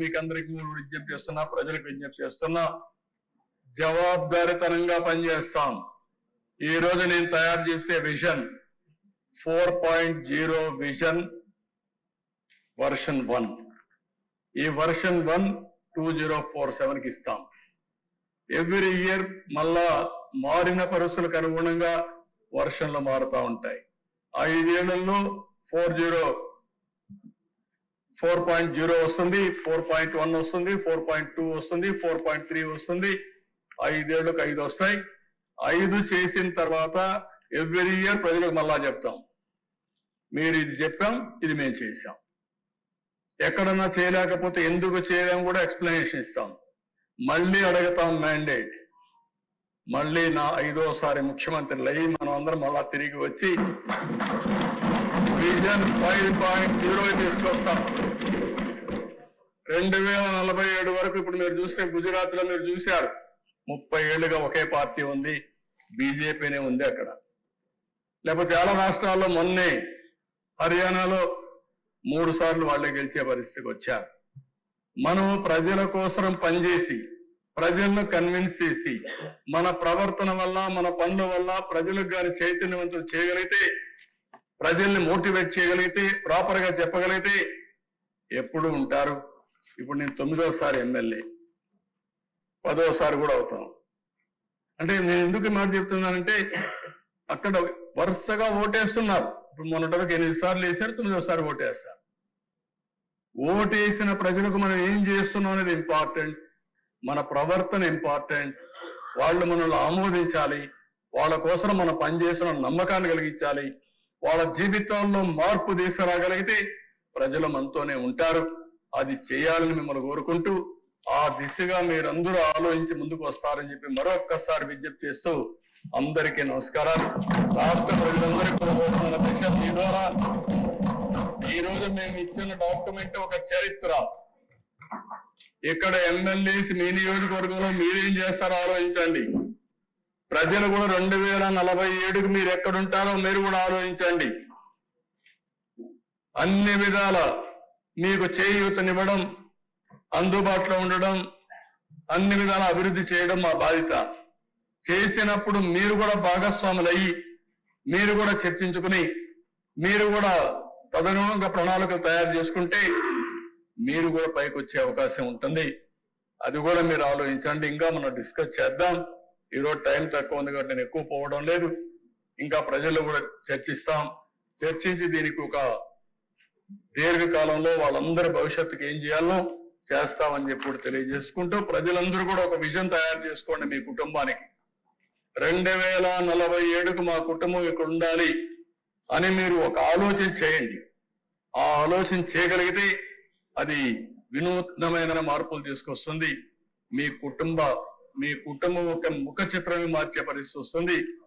మీకు అందరికీ విజ్ఞప్తి చేస్తున్నా, ప్రజలకు విజ్ఞప్తి చేస్తున్నా, జవాబుదారీతనంగా పనిచేస్తాం. ఈ రోజు నేను తయారు చేసే విజన్ 4.0 విజన్ వర్షన్ 1. ఈ వర్షన్ 1 2047కి ఇస్తాం. ఎవ్రీ ఇయర్ మళ్ళా మారిన పరిస్థితులకు అనుగుణంగా వర్షన్లు మారుతూ ఉంటాయి. 5 ఏళ్లలో 4.0 వస్తుంది, 4.1 వస్తుంది, 4.2 వస్తుంది, 4.3 వస్తుంది. 5 ఏళ్లకు 5 వస్తాయి. 5 చేసిన తర్వాత ఎవ్రీ ఇయర్ ప్రజలకు మళ్ళా చెప్తాం, మీరు ఇది చెప్పాం, ఇది మేము చేశాం. ఎక్కడన్నా చేయలేకపోతే ఎందుకు చేయలేం కూడా ఎక్స్ప్లెనేషన్ ఇస్తాం. మళ్ళీ అడుగుతాం మ్యాండేట్. మళ్ళీ నా 5వసారి ముఖ్యమంత్రులు అయ్యి మనం అందరం మళ్ళా తిరిగి వచ్చి విజన్ 5.0 తీసుకొస్తాం. 2047 వరకు ఇప్పుడు మీరు చూస్తే గుజరాత్ లో మీరు చూశారు, 30 ఏళ్లుగా ఒకే పార్టీ ఉంది, బీజేపీనే ఉంది అక్కడ. లేకపోతే చాలా రాష్ట్రాల్లో మొన్నే హర్యానాలో 3 సార్లు వాళ్ళే గెలిచే పరిస్థితికి వచ్చారు. మనం ప్రజల కోసం పనిచేసి ప్రజలను కన్విన్స్ చేసి మన ప్రవర్తన వల్ల మన పనుల వల్ల ప్రజలకు గాని చైతన్యవంతులు చేయగలిగితే, ప్రజల్ని మోటివేట్ చేయగలిగితే, ప్రాపర్ గా చెప్పగలిగితే ఎప్పుడు ఉంటారు. ఇప్పుడు నేను 9వసారి ఎమ్మెల్యే, 10వసారి కూడా అవుతాం. అంటే నేను ఎందుకు మాట చెప్తున్నానంటే అక్కడ వరుసగా ఓటేస్తున్నారు. ఇప్పుడు మొన్నటి వరకు 8 సార్లు వేశారు, 9వసారి ఓటేస్తారు. ఓటేసిన ప్రజలకు మనం ఏం చేస్తున్నాం అనేది ఇంపార్టెంట్, మన ప్రవర్తన ఇంపార్టెంట్. వాళ్ళు మనల్ని ఆమోదించాలి, వాళ్ళ కోసం మనం పనిచేసిన నమ్మకాన్ని కలిగించాలి. వాళ్ళ జీవితాల్లో మార్పు తీసుకురాగలిగితే ప్రజలు మనతోనే ఉంటారు. అది చేయాలని మిమ్మల్ని కోరుకుంటూ ఆ దిశగా మీరందరూ ఆలోచించి ముందుకు వస్తారని చెప్పి మరొక్కసారి విజ్ఞప్తి చేస్తూ అందరికీ నమస్కారాలు. రాష్ట్ర ప్రజలందరికీ కోరుకుంటున్న దిశ మీ ద్వారా ఈ రోజు మేము ఇచ్చిన డాక్యుమెంట్ ఒక చరిత్ర. ఇక్కడ ఎమ్మెల్యేస్ మీ నియోజకవర్గంలో మీరేం చేస్తారో ఆలోచించండి. ప్రజలు కూడా 2047కి మీరు ఎక్కడుంటారో మీరు కూడా ఆలోచించండి. అన్ని విధాల మీకు చేయూతనివ్వడం, అందుబాటులో ఉండడం, అన్ని విధాల అభివృద్ధి చేయడం మా బాధ్యత. చేసినప్పుడు మీరు కూడా భాగస్వాములు అయ్యి మీరు కూడా చర్చించుకుని మీరు కూడా తదనుగుణంగా ప్రణాళికలు తయారు చేసుకుంటే మీరు కూడా పైకి వచ్చే అవకాశం ఉంటుంది. అది కూడా మీరు ఆలోచించండి. ఇంకా మనం డిస్కస్ చేద్దాం. ఈరోజు టైం తక్కువ ఉంది కాబట్టి నేను ఎక్కువ పోవడం లేదు. ఇంకా ప్రజలు కూడా చర్చిస్తాం. చర్చించి దీనికి ఒక దీర్ఘకాలంలో వాళ్ళందరి భవిష్యత్తుకి ఏం చేయాలో చేస్తామని చెప్పి కూడా తెలియజేసుకుంటూ ప్రజలందరూ కూడా ఒక విజన్ తయారు చేసుకోండి మీ కుటుంబానికి. 2047కు మా కుటుంబం ఇక్కడ ఉండాలి అని మీరు ఒక ఆలోచన చేయండి. ఆ ఆలోచన చేయగలిగితే అది వినూత్నమైన మార్పులు తీసుకొస్తుంది. మీ కుటుంబం ఒక ముఖ చిత్రమే మార్చే పరిస్థితి వస్తుంది.